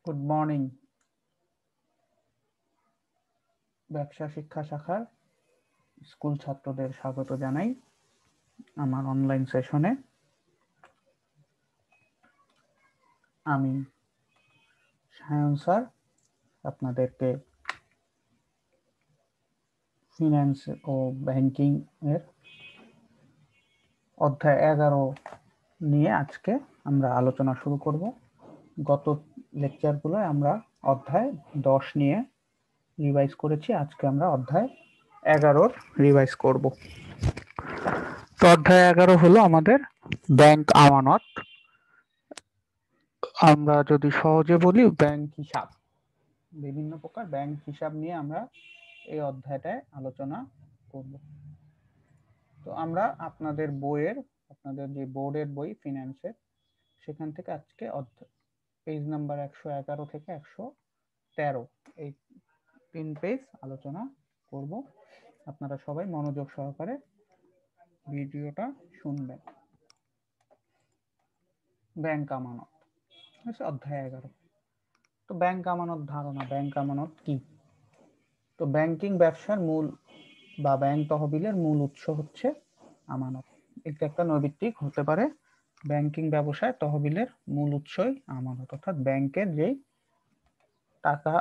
Good morning. ব্যবসা শিক্ষা শাখার স্কুল ছাত্রদের স্বাগত জানাই আমার অনলাইন সেশনে। আমি সায়ন স্যার আপনাদেরকে ফিন্যান্স ও ব্যাংকিং এর অধ্যায় 11 নিয়ে আজকে আমরা আলোচনা শুরু করব। গত লেকচারগুলোয় আমরা অধ্যায় 10 নিয়ে রিভাইজ করেছি, আজকে আমরা অধ্যায় 11 রিভাইজ করব। তো অধ্যায় 11 হলো আমাদের ব্যাংক আমানত। আমরা যদি সহজে বলি ব্যাংক হিসাব, বিভিন্ন প্রকার ব্যাংক হিসাব নিয়ে আমরা এই অধ্যায়টায় আলোচনা করব। তো আমরা আপনাদের যে বোর্ডের বই ফিন্যান্সের, সেখান থেকে আজকে পেজ নাম্বার 111 থেকে 113 এই 3 পেজ আলোচনা করব। আপনারা সবাই মনোযোগ সহকারে ভিডিওটা শুনবেন। ব্যাংক আমানত অধ্যায় 11। তো ব্যাংক আমানত ধারণা, ব্যাংক আমানত কি? তো ব্যাংকিং ব্যবসার মূল বা ব্যাংক তহবিলের মূল উৎস হচ্ছে আমানত। এটা একটা নৈমিত্তিক হতে পারে। ব্যাংকিং ব্যবসায় তহবিলের মূল উৎসই আমানত, অর্থাৎ ব্যাংকের যেই টাকা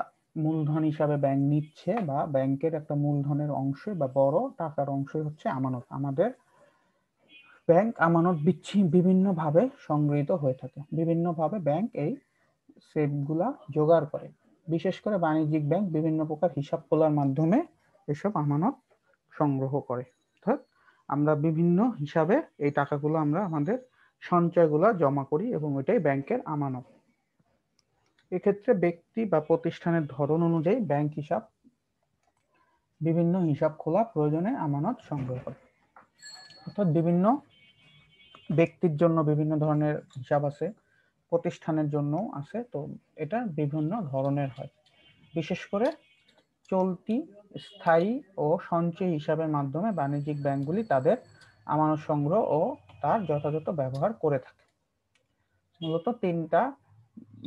মূলধন হিসাবে ব্যাংক নিচ্ছে বা ব্যাংকের একটা মূলধনের অংশ বা বড় টাকার অংশই হচ্ছে আমানত। আমাদের ব্যাংক আমানত বিভিন্নভাবে সংগৃহীত হয়ে থাকে, বিভিন্নভাবে ব্যাংক এই সেটগুলা জোগাড় করে। বিশেষ করে বাণিজ্যিক ব্যাংক বিভিন্ন প্রকার হিসাব খোলার মাধ্যমে এসব আমানত সংগ্রহ করে। অর্থাৎ আমরা বিভিন্ন হিসাবে এই টাকাগুলো আমরা আমাদের সঞ্চয়গুলো জমা করি এবং ওইটাই ব্যাংকের আমানত। এক্ষেত্রে ব্যক্তি বা প্রতিষ্ঠানের ধরন অনুযায়ী ব্যাংক বিভিন্ন হিসাব খোলা প্রয়োজনে আমানত সংগ্রহ করে। অর্থাৎ বিভিন্ন ব্যক্তির জন্য বিভিন্ন ধরনের হিসাব আছে, প্রতিষ্ঠানের জন্য আছে। তো এটা বিভিন্ন ধরনের হয়। বিশেষ করে চলতি, স্থায়ী ও সঞ্চয়ী হিসাবের মাধ্যমে বাণিজ্যিক ব্যাংকগুলি তাদের আমানত সংগ্রহ ও তার যথাযথ ব্যবহার করে থাকে। মূলত 3টা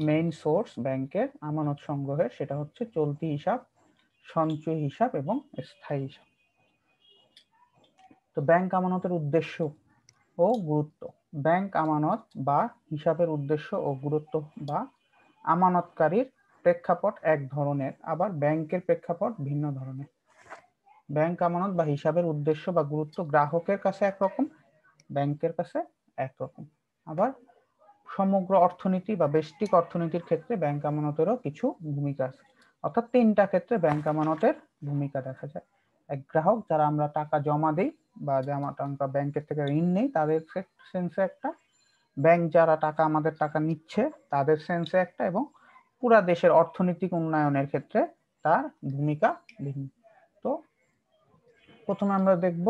মেইন সোর্স ব্যাংকের আমানত সংগ্রহের, সেটা হচ্ছে চলতি হিসাব, সঞ্চয়ী হিসাব এবং স্থায়ী হিসাব। তো ব্যাংক আমানতের উদ্দেশ্য ও গুরুত্ব। ব্যাংক আমানত বা হিসাবের উদ্দেশ্য ও গুরুত্ব বা আমানতকারীর প্রেক্ষাপট এক ধরনের, আবার ব্যাংকের প্রেক্ষাপট ভিন্ন ধরনের। ব্যাংক আমানত বা হিসাবের উদ্দেশ্য বা গুরুত্ব গ্রাহকের কাছে একরকম, ব্যাংকের কাছে একরকম। আবার সমগ্র অর্থনীতি বা ব্যষ্টিক অর্থনীতির ক্ষেত্রে ব্যাংক আমানতেরও কিছু ভূমিকা আছে। অর্থাৎ 3টা ক্ষেত্রে ব্যাংক আমানতের ভূমিকা দেখা যায়। এক, গ্রাহক যারা আমরা টাকা জমা দিই বা আমরা ব্যাংকের থেকে ঋণ নেই তাদের সেন্সে একটা, ব্যাংক যারা আমাদের টাকা নিচ্ছে তাদের সেন্সে একটা, এবং পুরা দেশের অর্থনৈতিক উন্নয়নের ক্ষেত্রে তার ভূমিকা ভিন্ন। তো প্রথমে আমরা দেখব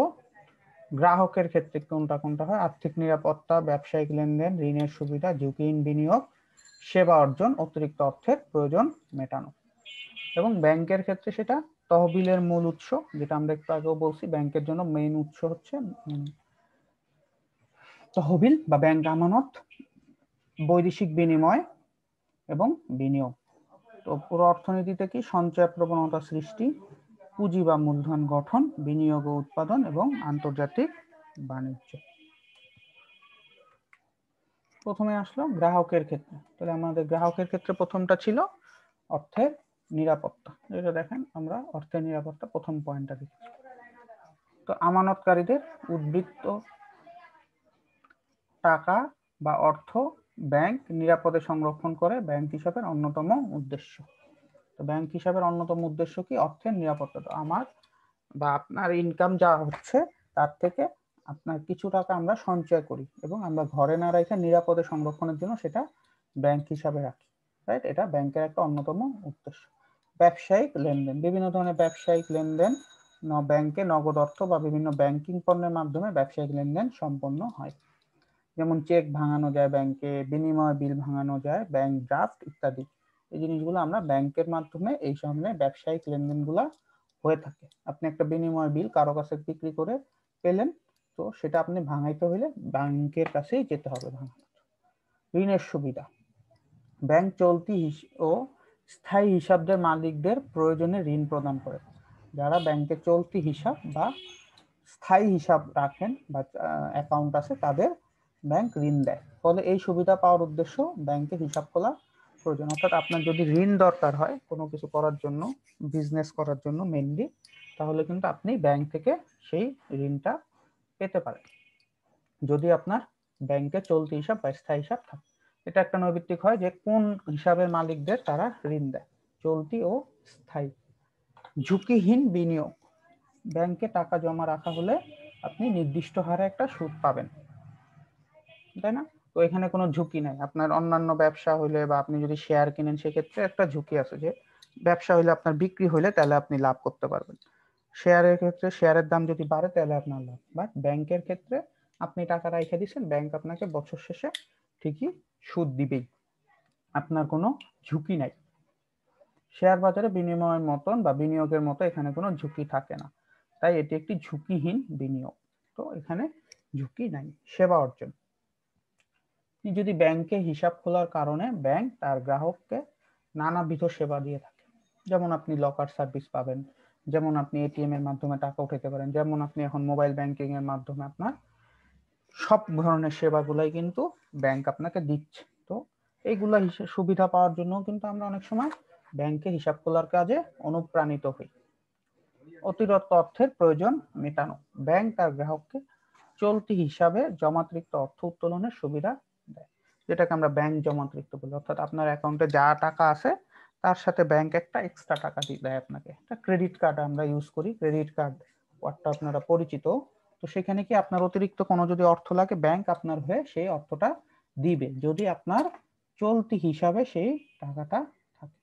গ্রাহকের ক্ষেত্রে কোনটা কোনটা হয়। আর্থিক নিরাপত্তা, ব্যবসায়িক লেনদেন, ঋণের সুবিধা, ঝুঁকিহীন বিনিয়োগ, সেবা অর্জন, অতিরিক্ত অর্থের প্রয়োজন মেটানো। এবং ব্যাংকের ক্ষেত্রে সেটা তহবিলের মূল উৎস, যেটা আমরা একটু আগেও বলছি, ব্যাংকের জন্য মেইন উৎস হচ্ছে তহবিল বা ব্যাংক আমানত, বৈদেশিক বিনিময় এবং বিনিয়োগ। তো পুরো অর্থনীতিতে কি সঞ্চয় প্রবণতা সৃষ্টি, পুঁজি বা মূলধন গঠন, বিনিয়োগ ও উৎপাদন এবং আন্তর্জাতিক বাণিজ্য। প্রথমে আসলো গ্রাহকের ক্ষেত্রে। তাহলে আমাদের গ্রাহকের ক্ষেত্রে প্রথমটা ছিল অর্থের নিরাপত্তা। এটা দেখেন, আমরা অর্থের নিরাপত্তা প্রথম পয়েন্টটা দেখি। তো আমানতকারীদের উদ্বৃত্ত টাকা বা অর্থ ব্যাংক নিরাপদে সংরক্ষণ করে ব্যাংক হিসাবের অন্যতম উদ্দেশ্য। তো ব্যাংক হিসাবের অন্যতম উদ্দেশ্য কি? অর্থের নিরাপত্তা। তো আমার বা আপনার ইনকাম যা হচ্ছে তার থেকে আপনার কিছু টাকা আমরা সঞ্চয় করি এবং আমরা ঘরে না রেখে নিরাপদে সংরক্ষণের জন্য সেটা ব্যাংক হিসাবে রাখি, রাইট? এটা ব্যাংকের একটা অন্যতম উদ্দেশ্য। ব্যবসায়িক লেনদেন, বিভিন্ন ধরনের ব্যবসায়িক লেনদেন ব্যাংকে নগদ অর্থ বা বিভিন্ন ব্যাংকিং পণ্যের মাধ্যমে ব্যবসায়িক লেনদেন সম্পন্ন হয়। যেমন চেক ভাঙানো যায় ব্যাংকে, বিনিময় বিল ভাঙানো যায়, ব্যাংক ড্রাফট ইত্যাদি। এই জিনিসগুলো আমরা ব্যাংকের মাধ্যমে এই সামনে ব্যবসায়িক লেনদেনগুলো হয়ে থাকে। আপনি একটা বিনিময় বিল কারো কাছে বিক্রি করে পেলেন, তো সেটা আপনি ভাঙাইতে হলে ব্যাংকের কাছেই যেতে হবে ভাঙানোর। ঋণের সুবিধা, ব্যাংক চলতি ও স্থায়ী হিসাবদের মালিকদের প্রয়োজনে ঋণ প্রদান করে। যারা ব্যাংকে চলতি হিসাব বা স্থায়ী হিসাব রাখেন বা অ্যাকাউন্ট আছে তাদের ব্যাংক ঋণ দেয়। ফলে এই সুবিধা পাওয়ার উদ্দেশ্য ব্যাংকে হিসাব খোলা প্রয়োজন। অর্থাৎ আপনার যদি ঋণ দরকার হয় কোনো কিছু করার জন্য, বিজনেস করার জন্য মেইনলি, তাহলে কিন্তু আপনি ব্যাংক থেকে সেই ঋণটা পেতে পারেন যদি আপনার ব্যাংকে চলতি হিসাব বা স্থায়ী হিসাব থাকে। এটা একটা নৈর্ব্যক্তিক হয় যে কোন হিসাবের মালিকদের তারা ঋণ দেয়, চলতি ও স্থায়ী। ঝুঁকিহীন বিনিয়োগ, ব্যাংকে টাকা জমা রাখা হলে আপনি নির্দিষ্ট হারে একটা সুদ পাবেন, তাই না? তো এখানে কোনো ঝুঁকি নাই। আপনার অন্যান্য ব্যবসা হইলে বা আপনি যদি শেয়ার কিনেন সেক্ষেত্রে একটা ঝুঁকি আছে যে ব্যবসা হইলে আপনার বিক্রি হইলে তাহলে আপনি লাভ করতে পারবেন, শেয়ারের ক্ষেত্রে শেয়ারের দাম যদি বাড়ে তাহলে আপনার লাভ। বাট ব্যাংকের ক্ষেত্রে আপনি টাকা রেখে দিচ্ছেন, ব্যাংক আপনাকে বছর শেষে ঠিকই সুদ দিবেই, আপনার কোনো ঝুঁকি নাই। শেয়ার বাজারে বিনিময়ের মতন বা বিনিয়োগের মতো এখানে কোনো ঝুঁকি থাকে না, তাই এটি একটি ঝুঁকিহীন বিনিয়োগ। তো এখানে ঝুঁকি নাই। সেবা অর্জন, যদি ব্যাংকে হিসাব খোলার কারণে ব্যাংক তার গ্রাহককে নানাবিধ সেবা দিয়ে থাকে, যেমন আপনি লকার সার্ভিস পাবেন, যেমন আপনি এটিএম এর মাধ্যমে টাকা উঠাতে পারেন, যেমন আপনি এখন মোবাইল ব্যাংকিং এর মাধ্যমে আপনার সব ধরনের সেবাগুলাই কিন্তু ব্যাংক আপনাকে দিচ্ছে। তো এইগুলা সুবিধা পাওয়ার জন্য কিন্তু আমরা অনেক সময় ব্যাংকে হিসাব খোলার কাজে অনুপ্রাণিত হই। অতিরিক্ত অর্থের প্রয়োজন মেটানো, ব্যাংক তার গ্রাহককে চলতি হিসাবে জমাতিরিক্ত অর্থ উত্তোলনের সুবিধা দেয়, যেটাকে আমরা ব্যাংক জমাতিরিক্ত বলি। অর্থাৎ আপনার অ্যাকাউন্টে যা টাকা আছে তার সাথে ব্যাংক একটা এক্সট্রা টাকা দেয় আপনাকে। একটা ক্রেডিট কার্ড আমরা ইউজ করি, ক্রেডিট কার্ড ওয়ার্ডটা আপনারা পরিচিত। তো সেখানে কি আপনার অতিরিক্ত কোনো যদি অর্থ লাগে ব্যাংক আপনার হয়ে সেই অর্থটা দিবে যদি আপনার চলতি হিসাবে সেই টাকাটা থাকে,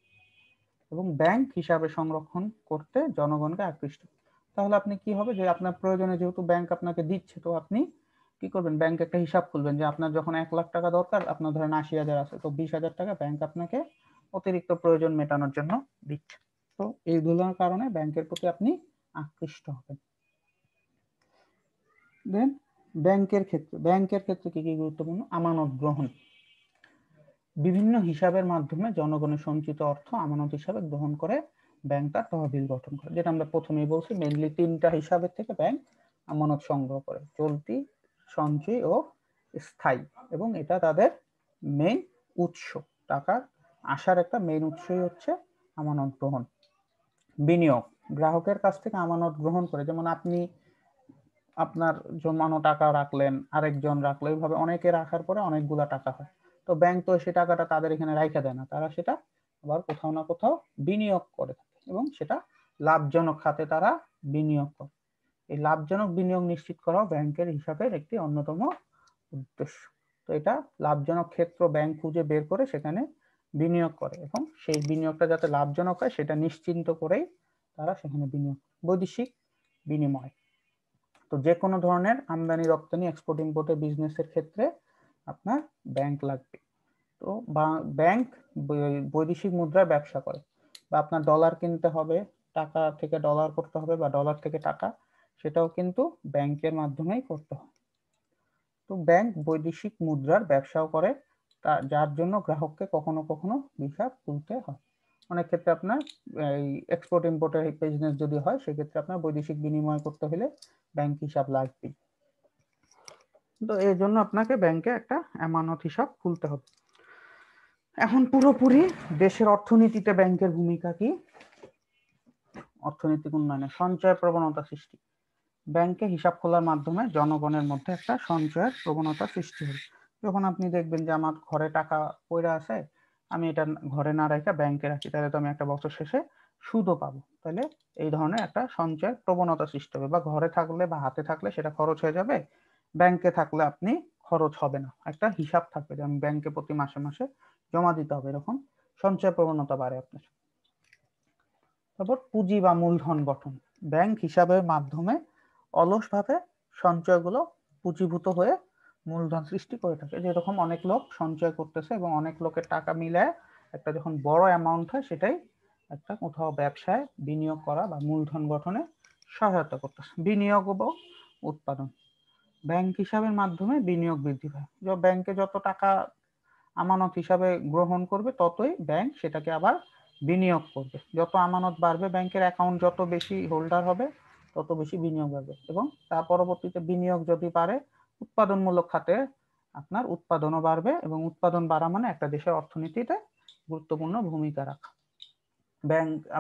এবং ব্যাংক হিসাবে সংরক্ষণ করতে জনগণকে আকৃষ্ট। তাহলে আপনি কি হবে যে আপনার প্রয়োজনে যেহেতু ব্যাংক আপনাকে দিচ্ছে, তো আপনি কি করবেন, ব্যাংকে একটা হিসাব খুলবেন যে আপনার যখন 1,00,000 টাকা দরকার, আপনার ধরেন 80,000 আছে, তো 20,000 টাকা ব্যাংক আপনাকে অতিরিক্ত প্রয়োজন মেটানোর জন্য দিচ্ছে। তো এইগুলোর কারণে ব্যাংকের প্রতি আপনি আকৃষ্ট হবেন। দেন ব্যাংকের ক্ষেত্রে কি কি গুরুত্বপূর্ণ? আমানত গ্রহণ, বিভিন্ন হিসাবের মাধ্যমে জনগণের সঞ্চিত অর্থ আমানত হিসাবে গ্রহণ করে ব্যাংক তার তহবিল গঠন করে, যেটা আমরা প্রথমেই বলছি মেইনলি 3টা হিসাবের থেকে ব্যাংক আমানত সংগ্রহ করে, চলতি, সঞ্চয় ও স্থায়ী। এবং এটা তাদের মেইন উৎস, টাকার আসার একটা মেইন উৎসই হচ্ছে আমানত গ্রহণ। বিনিয়োগ, গ্রাহকের কাছ থেকে আমানত গ্রহণ করে, যেমন আপনি আপনার জমানো টাকা রাখলেন, আরেকজন রাখলো, এইভাবে অনেকে রাখার পরে অনেকগুলা টাকা হয়। তো ব্যাংক তো সে টাকাটা তাদের এখানে রাখা দেয় না, তারা সেটা আবার কোথাও না কোথাও বিনিয়োগ করে থাকে এবং সেটা লাভজনক খাতে তারা বিনিয়োগ করে। এই লাভজনক বিনিয়োগ নিশ্চিত করাও ব্যাংকের হিসাবের একটি অন্যতম উদ্দেশ্য। তো এটা লাভজনক ক্ষেত্র ব্যাংক খুঁজে বের করে সেখানে বিনিয়োগ করে এবং সেই বিনিয়োগটা যাতে লাভজনক হয় সেটা নিশ্চিন্ত করেই তারা সেখানে বিনিয়োগ। বৈদেশিক বিনিময়, তো যে কোনো ধরনের আমদানি রপ্তানি, এক্সপোর্ট ইম্পোর্টের বিজনেসের ক্ষেত্রে আপনার ব্যাংক লাগবে। তো ব্যাংক বৈদেশিক মুদ্রায় ব্যবসা করে, বা আপনার ডলার কিনতে হবে, টাকা থেকে ডলার করতে হবে বা ডলার থেকে টাকা, সেটাও কিন্তু ব্যাংকের মাধ্যমেই করতে হয়। তো ব্যাংক বৈদেশিক মুদ্রার ব্যবসাও করে, যার জন্য গ্রাহককে কখনো কখনো হিসাব খুলতে হয়। অনেক ক্ষেত্রে আপনার এই এক্সপোর্ট ইম্পোর্টের বিজনেস যদি হয় সেক্ষেত্রে আপনার বৈদেশিক বিনিময় করতে হলে ব্যাংক হিসাব লাগবে। তো এর জন্য আপনাকে ব্যাংকে একটা আমানত হিসাব খুলতে হবে। এখন পুরোপুরি দেশের অর্থনীতিতে ব্যাংকের ভূমিকা কি? অর্থনৈতিক উন্নয়নে সঞ্চয় প্রবণতা সৃষ্টি, ব্যাংকে হিসাব খোলার মাধ্যমে জনগণের মধ্যে একটা সঞ্চয়ের প্রবণতা সৃষ্টি হবে। যখন আপনি দেখবেন যে আমার ঘরে টাকা পড়ে আছে, আমি এটা ঘরে না রেখে ব্যাংকে রাখি, তাহলে তো আমি একটা বছর শেষে সুদও পাবো। তাহলে এই ধরনের একটা সঞ্চয়ের প্রবণতা সৃষ্টি হবে, বা ঘরে থাকলে বা হাতে থাকলে সেটা খরচ হয়ে যাবে, ব্যাংকে থাকলে আপনি খরচ হবে না, একটা হিসাব থাকবে যে আমি ব্যাংকে প্রতি মাসে মাসে জমা দিতে হবে, এরকম সঞ্চয় প্রবণতা বাড়ে আপনার। তারপর পুঁজি বা মূলধন গঠন, ব্যাংক হিসাবের মাধ্যমে অলসভাবে সঞ্চয়গুলো পুঁজিভূত হয়ে মূলধন সৃষ্টি করে থাকে। যেরকম অনেক লোক সঞ্চয় করতেছে এবং অনেক লোকের টাকা মিলায় একটা যখন বড় অ্যামাউন্ট হয় সেটাই একটা কোথাও ব্যবসায় বিনিয়োগ করা বা মূলধন গঠনে সহায়তা করতেছে। বিনিয়োগ ও উৎপাদন, ব্যাংক হিসাবের মাধ্যমে বিনিয়োগ বৃদ্ধি পায়। ব্যাংকে যত টাকা আমানত হিসাবে গ্রহণ করবে ততই ব্যাংক সেটাকে আবার বিনিয়োগ করবে। যত আমানত বাড়বে, ব্যাংকের অ্যাকাউন্ট যত বেশি হোল্ডার হবে তত বেশি বিনিয়োগ হবে, এবং তার পরবর্তীতে বিনিয়োগ যদি বাড়ে উৎপাদনমূলক খাতে আপনার উৎপাদনও বাড়বে, এবং উৎপাদন বাড়া মানে একটা দেশের অর্থনীতিতে গুরুত্বপূর্ণ ভূমিকা রাখা।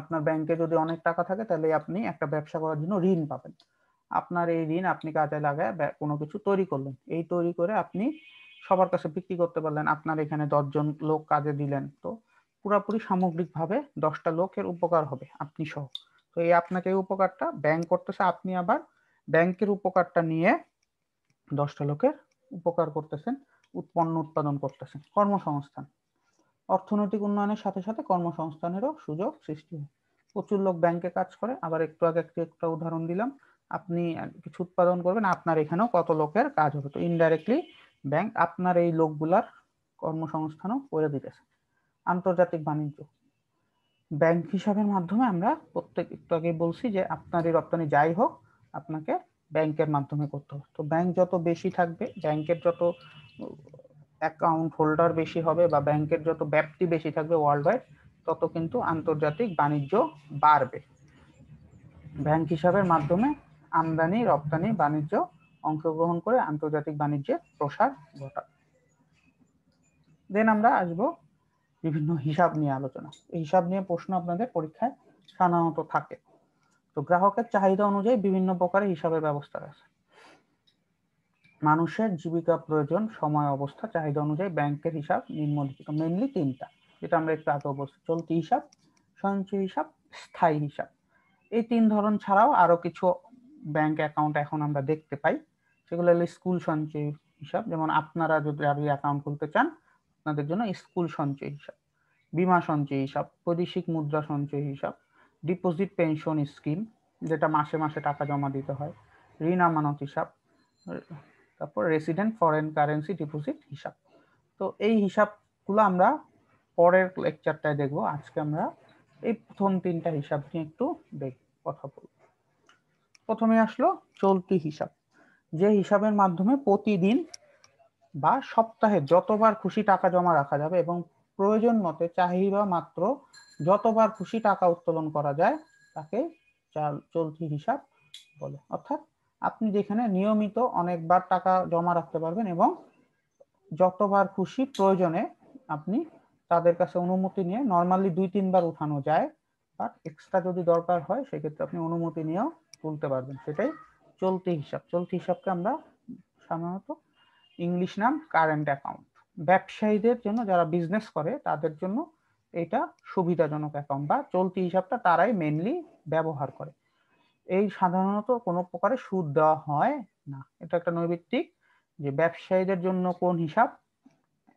আপনার ব্যাংকে যদি অনেক টাকা থাকে তাহলে আপনি একটা ব্যবসা করার জন্য ঋণ পাবেন। আপনার এই ঋণ আপনি কাজে লাগায় কোনো কিছু তৈরি করলেন, এই তৈরি করে আপনি সবার কাছে বিক্রি করতে পারলেন, আপনার এখানে 10 জন লোক কাজে দিলেন, তো পুরাপুরি সামগ্রিকভাবে 10টা লোকের উপকার হবে আপনি সহ। তো এই আপনাকে এই উপকারটা ব্যাংক করতেছে, আপনি আবার ব্যাংকের উপকারটা নিয়ে 10টা লোকের উপকার করতেছেন, পণ্য উৎপাদন করতেছেন, কর্মসংস্থান। অর্থনৈতিক উন্নয়নের সাথে সাথে কর্মসংস্থানেরও সুযোগ সৃষ্টি হয়। প্রচুর লোক ব্যাংকে কাজ করে। আবার একটু আগে একটা উদাহরণ দিলাম, আপনি কিছু উৎপাদন করবেন, আপনার এখানেও কত লোকের কাজ হবে, তো ইনডাইরেক্টলি ব্যাংক আপনার এই লোকগুলার কর্মসংস্থানও করে দিতেছে। আন্তর্জাতিক বাণিজ্য, ব্যাংক হিসাবের মাধ্যমে আমরা একটু আগে বলছি যে আপনার এই রপ্তানি যাই হোক আপনাকে ব্যাংকের মাধ্যমে করতে হবে। তো ব্যাংক যত বেশি থাকবে, ব্যাংকের যত অ্যাকাউন্ট হোল্ডার বেশি হবে বা ব্যাংকের যত ব্যাপ্তি বেশি থাকবে ওয়ার্ল্ড ওয়াইড, তত কিন্তু আন্তর্জাতিক বাণিজ্য বাড়বে। ব্যাংক হিসাবের মাধ্যমে আমদানি রপ্তানি বাণিজ্য অংশগ্রহণ করে আন্তর্জাতিক বাণিজ্যের প্রসার ঘটায়। দেন আমরা আসবো বিভিন্ন হিসাব নিয়ে আলোচনা। এই হিসাব নিয়ে প্রশ্ন আপনাদের পরীক্ষায় সাধারণত থাকে। তো গ্রাহকের চাহিদা অনুযায়ী বিভিন্ন প্রকারের হিসাবের ব্যবস্থা আছে। মানুষের জীবিকা প্রয়োজন, সময় অবস্থা, চাহিদা অনুযায়ী ব্যাংকের হিসাব নিম্নলিখিত, মেনলি 3টা, যেটা আমরা একটু আগে বলছি, চলতি হিসাব, সঞ্চয় হিসাব, স্থায়ী হিসাব। এই 3 ধরন ছাড়াও আরো কিছু ব্যাংক অ্যাকাউন্ট এখন আমরা দেখতে পাই, সেগুলো হলো স্কুল সঞ্চয় হিসাব, যেমন আপনারা যদি অ্যাকাউন্ট খুলতে চান আপনাদের জন্য স্কুল সঞ্চয় হিসাব, বীমা সঞ্চয় হিসাব, বৈদেশিক মুদ্রা সঞ্চয় হিসাব, ডিপোজিট পেনশন স্কিম, যেটা মাসে মাসে টাকা জমা দিতে হয়, ঋণ আমানত হিসাব, তারপর রেসিডেন্ট ফরেন কারেন্সি ডিপোজিট হিসাব। তো এই হিসাবগুলো আমরা পরের লেকচারটায় দেখব। আজকে আমরা এই প্রথম 3টা হিসাব নিয়ে একটু কথা বলব। প্রথমে আসলো চলতি হিসাব, যে হিসাবের মাধ্যমে প্রতিদিন বা সপ্তাহে যতবার খুশি টাকা জমা রাখা যাবে এবং প্রয়োজন মতে চাহিদা মাত্র যতবার খুশি টাকা উত্তোলন করা যায় তাকে চলতি হিসাব বলে। অর্থাৎ আপনি যেখানে নিয়মিত অনেকবার টাকা জমা রাখতে পারবেন এবং যতবার খুশি প্রয়োজনে আপনি তাদের কাছে অনুমতি নিয়ে, নর্মালি 2-3 বার উঠানো যায়, বাট এক্সট্রা যদি দরকার হয় সেক্ষেত্রে আপনি অনুমতি নিয়েও তুলতে পারবেন, সেটাই চলতি হিসাব। চলতি হিসাবকে আমরা সাধারণত ইংলিশ নাম কারেন্ট অ্যাকাউন্ট। ব্যবসায়ীদের জন্য, যারা বিজনেস করে তাদের জন্য এটা সুবিধাজনক অ্যাকাউন্ট বা চলতি হিসাবটা তারাই মেনলি ব্যবহার করে। এই সাধারণত কোনো প্রকারে সুদ দেওয়া হয় না, এটা একটা নৈমিত্তিক, যে ব্যবসায়ীদের জন্য কোন হিসাব,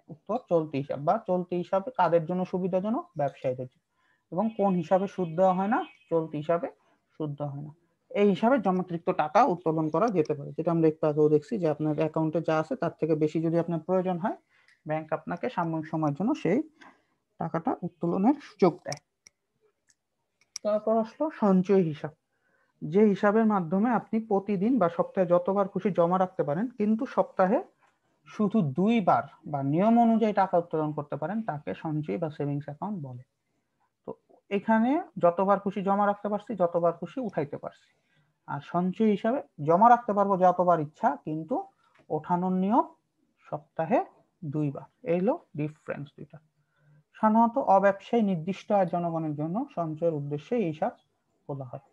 উত্তর চলতি হিসাব। বা চলতি হিসাবে কাদের জন্য সুবিধাজনক, ব্যবসায়ীদের জন্য। এবং কোন হিসাবে সুদ দেওয়া হয় না, চলতি হিসাবে সুদ দেওয়া হয় না। এই হিসাবে জমাকৃত টাকা উত্তোলন করা যেতে পারে, যেটা আমরা একটু আগেও দেখছি যে আপনার অ্যাকাউন্টে যা আছে তার থেকে বেশি যদি আপনার প্রয়োজন হয়, ব্যাংক আপনাকে সাময়িক সময়ের জন্য সেই টাকাটা উত্তোলনের সুযোগ দেয়। তারপর আসলো সঞ্চয় হিসাব, যে হিসাবের মাধ্যমে আপনি প্রতিদিন বা সপ্তাহে যতবার খুশি জমা রাখতে পারেন, কিন্তু সপ্তাহে শুধু 2 বার বা নিয়ম অনুযায়ী টাকা উত্তোলন করতে পারেন, তাকে সঞ্চয় বা সেভিংস অ্যাকাউন্ট বলে। তো এখানে যতবার খুশি জমা রাখতে পারছি, যতবার খুশি উঠাইতে পারছি। আর সঞ্চয় হিসাবে জমা রাখতে পারবো যতবার ইচ্ছা, কিন্তু ওঠানোর নিয়ম সপ্তাহে 2 বার। এই হলো ডিফারেন্স দুইটা। সাধারণত অব্যবসায়ী নির্দিষ্ট আয় জনগণের জন্য সঞ্চয়ের উদ্দেশ্যে এই হিসাব খোলা হয়।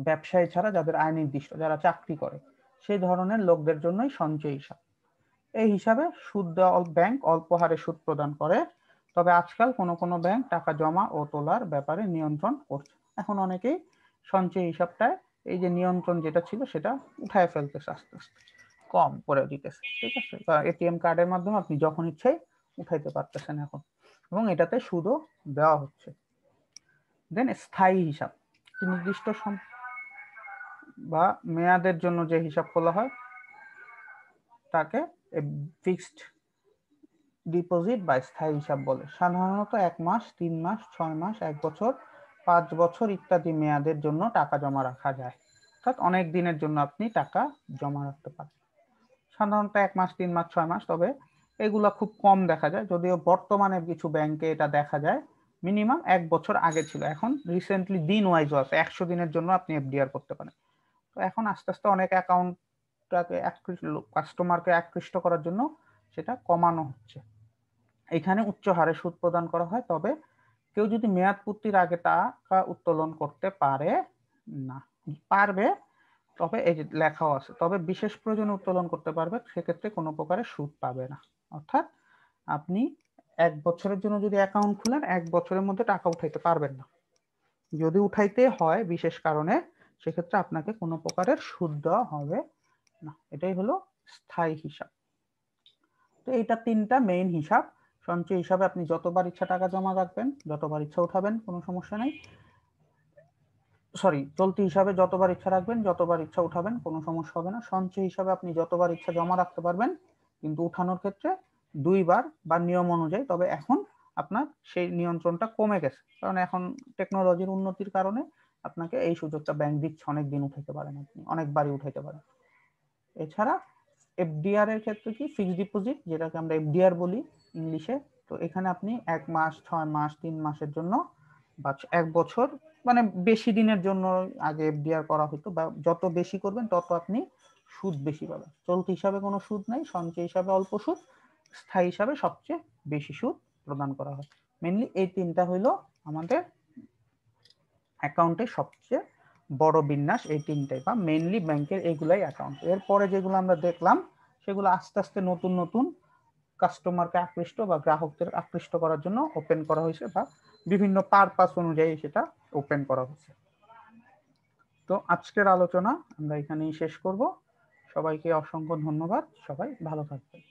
ব্যবসায়ী ছাড়া যাদের আয় নির্দিষ্ট, যারা চাকরি করে, সেই ধরনের লোকদের জন্যই সঞ্চয় হিসাব। এই হিসাবে সুদ দেওয়া ব্যাংক অল্প হারে সুদ প্রদান করে, তবে আজকাল কোনো কোনো ব্যাংক টাকা জমা ও তোলার ব্যাপারে নিয়ন্ত্রণ করছে। এখন অনেকেই সঞ্চয় হিসাবটায় এই যে নিয়ন্ত্রণ যেটা ছিল সেটা উঠায় ফেলতেছে, আস্তে আস্তে কম করে দিতেছে, ঠিক আছে। এটিএম কার্ডের মাধ্যমে আপনি যখন ইচ্ছাই উঠাইতে পারতেছেন এখন, এবং এটাতে সুদও দেওয়া হচ্ছে। দেন স্থায়ী হিসাব, নির্দিষ্ট বা মেয়াদের জন্য যে হিসাব খোলা হয় তাকে ফিক্সড ডিপোজিট বা স্থায়ী হিসাব বলে। সাধারণত 1 মাস, 3 মাস, 6 মাস, 1 বছর, 5 বছর ইত্যাদি মেয়াদের জন্য টাকা জমা রাখা যায়। অর্থাৎ অনেক দিনের জন্য আপনি টাকা জমা রাখতে পারেন। সাধারণত 1 মাস, 3 মাস, 6 মাস, তবে এগুলা খুব কম দেখা যায়, যদিও বর্তমানে কিছু ব্যাংকে এটা দেখা যায়। মিনিমাম 1 বছর আগে ছিল, এখন রিসেন্টলি দিন ওয়াইজও আছে, 100 দিনের জন্য আপনি এফডিআর করতে পারেন। তো এখন আস্তে আস্তে অনেক অ্যাকাউন্টটাকে কাস্টমারকে আকৃষ্ট করার জন্য সেটা কমানো হচ্ছে। এখানে উচ্চ হারে সুদ প্রদান করা হয়, তবে কেউ যদি মেয়াদ পূর্তির আগে টাকা উত্তোলন করতে পারে না, পারবে, তবে এই যে লেখাও আছে, তবে বিশেষ প্রয়োজনে উত্তোলন করতে পারবে, সেক্ষেত্রে কোনো প্রকারের সুদ পাবে না। অর্থাৎ আপনি 1 বছরের জন্য যদি অ্যাকাউন্ট খুলেন, 1 বছরের মধ্যে টাকা উঠাইতে পারবেন না। যদি উঠাইতে হয় বিশেষ কারণে, সেক্ষেত্রে আপনাকে কোনো প্রকারের সুদ দেওয়া হবে না। এটাই হলো স্থায়ী হিসাব। তো এইটা 3টা মেইন হিসাব। সঞ্চয় হিসাবে আপনি যতবার ইচ্ছা টাকা জমা রাখবেন, যতবার ইচ্ছা উঠাবেন, কোনো সমস্যা নাই। সরি, চলতি হিসাবে যতবার ইচ্ছা রাখবেন, যতবার ইচ্ছা উঠাবেন, কোনো সমস্যা হবে না। সঞ্চয় হিসাবে আপনি যতবার ইচ্ছা জমা রাখতে পারবেন, কিন্তু উঠানোর ক্ষেত্রে 2বার বা নিয়ম অনুযায়ী। তবে এখন আপনার সেই নিয়ন্ত্রণটা কমে গেছে, কারণ এখন টেকনোলজির উন্নতির কারণে আপনাকে এই সুযোগটা ব্যাংক দিচ্ছে, অনেক দিন উঠাইতে পারেন, আপনি অনেকবারই উঠাইতে পারেন। এছাড়া এফডিআর এর ক্ষেত্রে কি, ফিক্সড ডিপোজিট, যেটাকে আমরা এফডিআর বলি ইংলিশে, তো এখানে আপনি 1 মাস, 6 মাস, 3 মাসের জন্য বা 1 বছর, মানে বেশি দিনের জন্য আগে এফডিআর করা হতো, বা যত বেশি করবেন তত আপনি সুদ বেশি পাবেন। চলতি হিসাবে কোনো সুদ নাই, সঞ্চয় হিসাবে অল্প সুদ, স্থায়ী হিসাবে সবচেয়ে বেশি সুদ প্রদান করা হয়। মেনলি এই 3টা হইলো আমাদের অ্যাকাউন্টের সবচেয়ে বড় বিন্যাস, এই 3টাই, বা মেইনলি ব্যাংকের এইগুলাই অ্যাকাউন্ট। এরপরে যেগুলো আমরা দেখলাম, সেগুলো আস্তে আস্তে নতুন নতুন কাস্টমারকে আকৃষ্ট বা গ্রাহকদের আকৃষ্ট করার জন্য ওপেন করা হয়েছে, বা বিভিন্ন পারপাস অনুযায়ী সেটা ওপেন করা হয়েছে। তো আজকের আলোচনা আমরা এখানেই শেষ করব। সবাইকে অসংখ্য ধন্যবাদ, সবাই ভালো থাকবেন।